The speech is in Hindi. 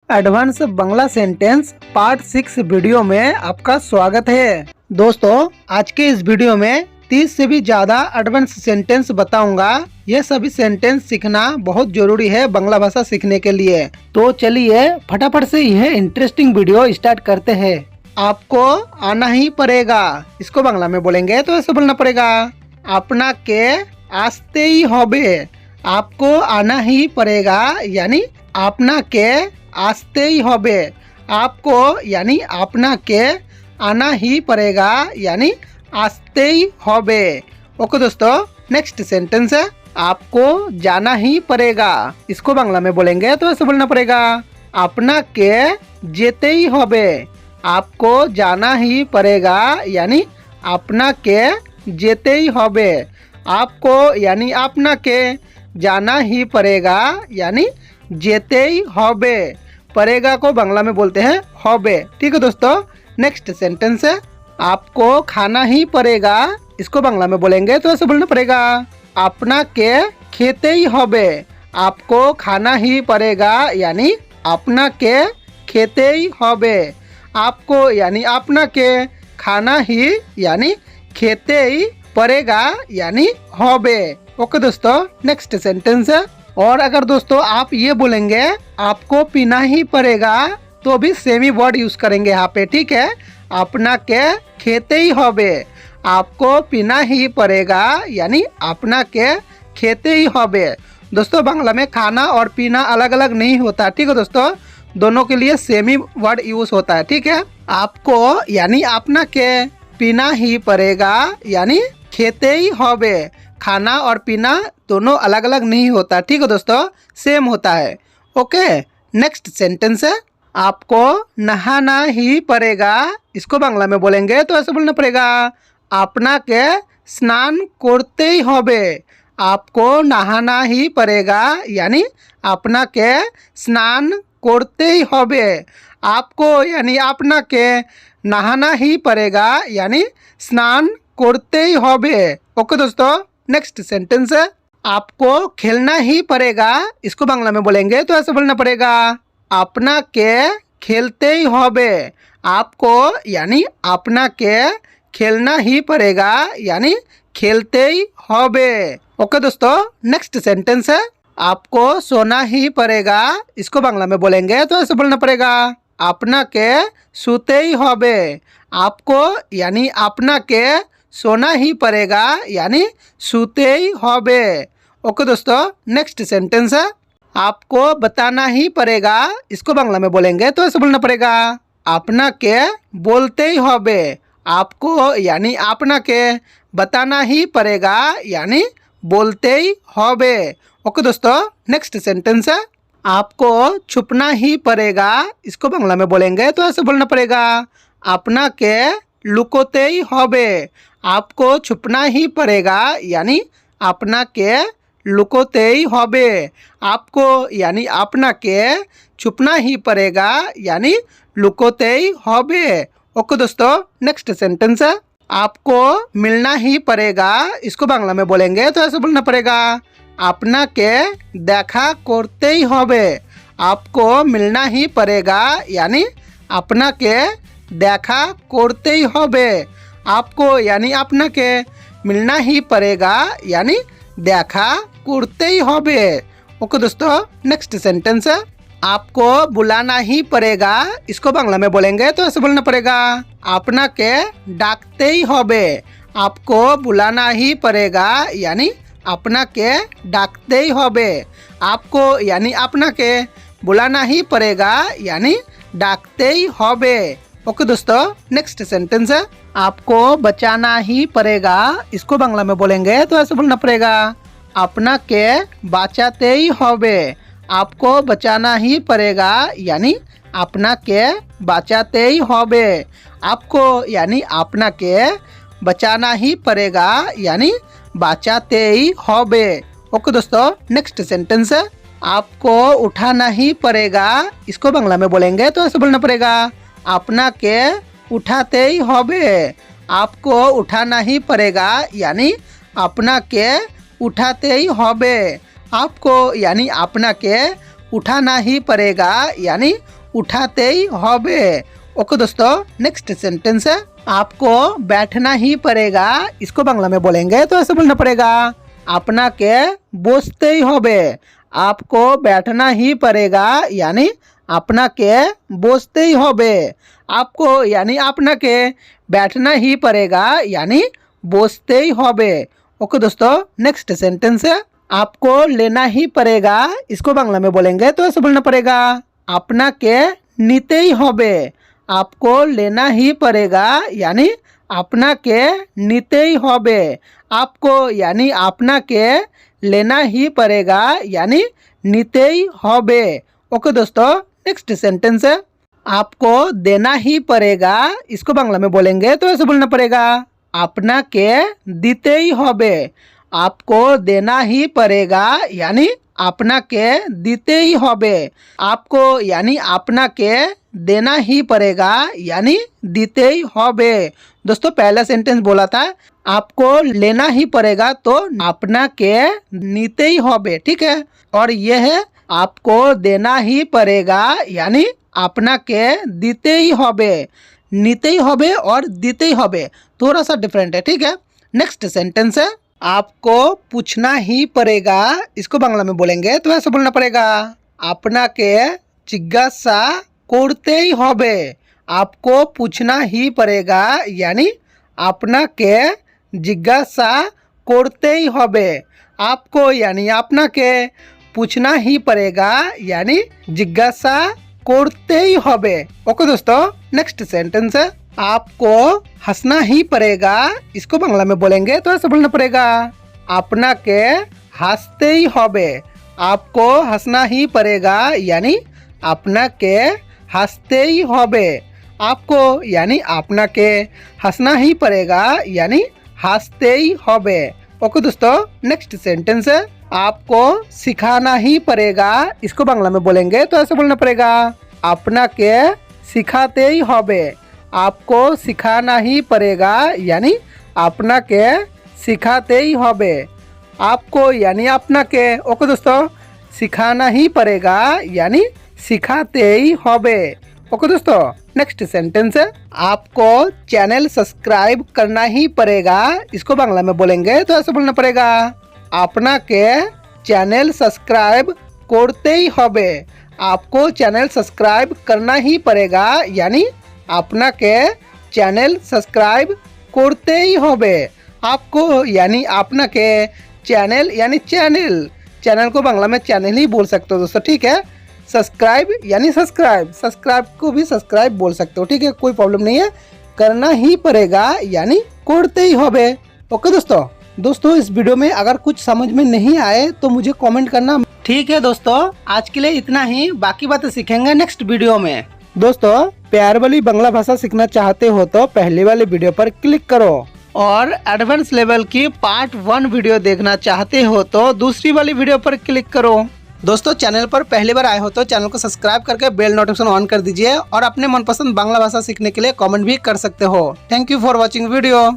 Advance Bangla sentence part 6 video में आपका स्वागत है। दोस्तों, आज के इस वीडियो में 30 से भी ज्यादा एडवांस सेंटेंस बताऊंगा। ये सभी सेंटेंस सीखना बहुत जरूरी है बांग्ला भाषा सीखने के लिए। तो चलिए फटाफट से यह इंटरेस्टिंग वीडियो स्टार्ट करते हैं। आपको आना ही पड़ेगा, इसको बांग्ला में बोलेंगे तो ऐसे बोलना पड़ेगा, अपना के आस्ते ही होबे। आपको आना ही पड़ेगा यानी अपना के आस्ते ही होबे। आपको यानी अपना के आना ही पड़ेगा यानी आस्ते ही होबे। ओके दोस्तों, नेक्स्ट सेंटेंस है, आपको जाना ही पड़ेगा। इसको बांग्ला में बोलेंगे तो ऐसे बोलना पड़ेगा, अपना के जेते ही होबे। आपको जाना ही पड़ेगा यानी अपना के जेते ही होबे। आपको यानी अपना के जाना ही पड़ेगा यानी जेते ही होबे। पड़ेगा को बांग्ला में बोलते हैं होबे। ठीक है दोस्तों, नेक्स्ट सेंटेंस है, आपको खाना ही पड़ेगा। इसको बांग्ला में बोलेंगे तो ऐसे बोलना पड़ेगा, अपना के खेते ही होबे। आपको खाना ही पड़ेगा यानी अपना के खेते ही होबे। आपको यानी अपना के खाना ही यानी खेते ही पड़ेगा यानी होबे। ओके दोस्तों, नेक्स्ट सेंटेंस है, और अगर दोस्तों आप ये बोलेंगे आपको पीना ही पड़ेगा तो भी सेम ही वर्ड यूज करेंगे यहाँ पे। ठीक है, अपना के खेते ही होबे। आपको पीना ही पड़ेगा यानी अपना के खेते ही होबे। दोस्तों, बांग्ला में खाना और पीना अलग अलग नहीं होता। ठीक है दोस्तों, दोनों के लिए सेम ही वर्ड यूज होता है। ठीक है, आपको यानी अपना के पीना ही पड़ेगा यानी खेते ही होबे। खाना और पीना दोनों अलग अलग नहीं होता। ठीक है दोस्तों, सेम होता है। ओके, नेक्स्ट सेंटेंस है, आपको नहाना ही पड़ेगा। इसको बांग्ला में बोलेंगे तो ऐसे बोलना पड़ेगा, अपना के स्नान करते ही होबे। आपको नहाना ही पड़ेगा यानी अपना के स्नान करते ही होबे। आपको यानी अपना के नहाना ही पड़ेगा यानी स्नान करते ही होबे। ओके दोस्तों, नेक्स्ट सेंटेंस है, आपको खेलना ही पड़ेगा। इसको बांग्ला में बोलेंगे तो ऐसे बोलना पड़ेगा, अपना के खेलते ही होबे। आपको यानी अपना के खेलना ही पड़ेगा यानी खेलते ही होबे। ओके दोस्तों, नेक्स्ट सेंटेंस है, आपको सोना ही पड़ेगा। इसको बांग्ला में बोलेंगे तो ऐसे बोलना पड़ेगा, अपना के सोते ही होबे। आपको यानी अपना के सोना ही पड़ेगा यानी सोते ही होबे। ओके दोस्तों, नेक्स्ट सेंटेंस है, आपको बताना ही पड़ेगा। इसको बांग्ला में बोलेंगे तो ऐसे बोलना पड़ेगा, अपना के बोलते ही होबे। आपको यानी अपना के बताना ही पड़ेगा यानी बोलते ही होबे। ओके दोस्तों, नेक्स्ट सेंटेंस है, आपको छुपना ही पड़ेगा। इसको बांग्ला में बोलेंगे तो ऐसे बोलना पड़ेगा, अपना के लुकोते ही होबे। आपको छुपना ही पड़ेगा यानी अपना के लुकोते ही होबे। आपको यानी अपना के छुपना ही पड़ेगा यानी लुकोते ही होबे। ओके दोस्तों, नेक्स्ट सेंटेंस है, आपको मिलना ही पड़ेगा। इसको बांग्ला में बोलेंगे तो ऐसे बोलना पड़ेगा, अपना के देखा करते ही होबे। आपको मिलना ही पड़ेगा यानी अपना के देखा करते ही होबे। आपको यानी अपना के मिलना ही पड़ेगा यानी देखा करते ही होबे। ओके दोस्तों, नेक्स्ट सेंटेंस है, आपको बुलाना ही पड़ेगा। इसको बांग्ला में बोलेंगे तो ऐसे बोलना पड़ेगा, अपना के डाकते ही होबे। आपको बुलाना ही पड़ेगा यानी अपना के डाकते ही होबे। आपको यानी अपना के बुलाना ही पड़ेगा यानी डाकते ही होबे। ओके दोस्तों, नेक्स्ट सेंटेंस है, आपको बचाना ही पड़ेगा। इसको बांग्ला में बोलेंगे तो ऐसे बोलना पड़ेगा, अपना के बचाते ही होबे। आपको बचाना ही पड़ेगा यानी अपना के बचाते ही होबे। आपको यानी अपना के बचाना ही पड़ेगा यानी बचाते ही होबे। ओके दोस्तों, नेक्स्ट सेंटेंस है, आपको उठाना ही पड़ेगा। इसको बांग्ला में बोलेंगे तो ऐसे बोलना पड़ेगा, अपना के उठाते ही होबे। आपको उठाना ही पड़ेगा यानी अपना के उठाते ही होबे। आपको यानी अपना के उठाना ही पड़ेगा यानी उठाते ही होबे। ओके दोस्तों, नेक्स्ट सेंटेंस है आपको बैठना ही पड़ेगा। इसको बांग्ला में बोलेंगे तो ऐसे बोलना पड़ेगा अपना के बसते ही होबे। आपको बैठना ही पड़ेगा यानी अपना के बसते ही होबे। आपको यानी अपना के बैठना ही पड़ेगा यानी बसते ही होबे। ओके दोस्तों, नेक्स्ट सेंटेंस है आपको लेना ही पड़ेगा। इसको बांग्ला में बोलेंगे तो ऐसे बोलना पड़ेगा अपना के नीते ही होबे। आपको लेना ही पड़ेगा यानी अपना के नीते ही होबे। आपको यानी अपना के लेना ही पड़ेगा यानी नीते ही होबे। ओके दोस्तों, नेक्स्ट सेंटेंस है आपको देना ही पड़ेगा। इसको बांग्ला में बोलेंगे तो ऐसे बोलना पड़ेगा अपना के दीते ही होबे। आपको देना ही पड़ेगा यानी अपना के दीते ही होबे। आपको यानी अपना के देना ही पड़ेगा यानी दीते ही होबे। दोस्तों पहला सेंटेंस बोला था आपको लेना ही पड़ेगा तो अपना के नीते ही होबे, ठीक है। और यह है आपको देना ही पड़ेगा यानी अपना के दीते ही होबे। नीते ही होबे और दीते ही होबे थोड़ा सा डिफरेंट है, ठीक है। नेक्स्ट सेंटेंस है आपको पूछना ही पड़ेगा। इसको बांग्ला में बोलेंगे तो ऐसे बोलना पड़ेगा अपना के जिज्ञासा करते ही होबे। आपको पूछना ही पड़ेगा यानी अपना के जिज्ञासा करते ही होबे। आपको यानी अपना के पूछना ही पड़ेगा यानी जिज्ञासा करते ही होबे। ओके दोस्तों, नेक्स्ट सेंटेंस है आपको हंसना ही पड़ेगा। इसको बांग्ला में बोलेंगे तो ऐसे बोलना पड़ेगा अपना के हंसते ही होबे। आपको हंसना ही पड़ेगा यानी अपना के हंसते ही होबे। आपको यानी अपना के हंसना ही पड़ेगा यानी हंसते ही होबे। ओके दोस्तों, नेक्स्ट सेंटेंस है आपको सिखाना ही पड़ेगा। इसको बांग्ला में बोलेंगे तो ऐसे बोलना पड़ेगा अपना के सिखाते ही होबे। आपको सिखाना ही पड़ेगा यानी अपना के सिखाते ही होबे। आपको यानी अपना के ओके दोस्तों सिखाना ही पड़ेगा यानी सिखाते ही होबे। ओके दोस्तों, नेक्स्ट सेंटेंस है आपको चैनल सब्सक्राइब करना ही पड़ेगा। इसको बांग्ला में बोलेंगे तो ऐसे बोलना पड़ेगा अपना के चैनल सब्सक्राइब करते ही होबे। आपको चैनल सब्सक्राइब करना ही पड़ेगा यानी अपना के चैनल सब्सक्राइब करते ही होबे। आपको यानी अपना के चैनल यानी चैनल को बांग्ला में चैनल ही बोल सकते हो दोस्तों, ठीक है। सब्सक्राइब यानी सब्सक्राइब को भी सब्सक्राइब बोल सकते हो, ठीक है, कोई प्रॉब्लम नहीं है। करना ही पड़ेगा यानी करते ही होबे। ओके दोस्तों इस वीडियो में अगर कुछ समझ में नहीं आए तो मुझे कमेंट करना, ठीक है। दोस्तों आज के लिए इतना ही, बाकी बातें सीखेंगे नेक्स्ट वीडियो में। दोस्तों प्यार वाली बांग्ला भाषा सीखना चाहते हो तो पहले वाले वीडियो पर क्लिक करो और एडवांस लेवल की पार्ट 1 वीडियो देखना चाहते हो तो दूसरी वाली वीडियो पर क्लिक करो। दोस्तों चैनल पर पहली बार आए हो तो चैनल को सब्सक्राइब करके बेल नोटिफिकेशन ऑन कर दीजिए और अपने मनपसंद बांग्ला भाषा सीखने के लिए कमेंट भी कर सकते हो। Thank you for watching video.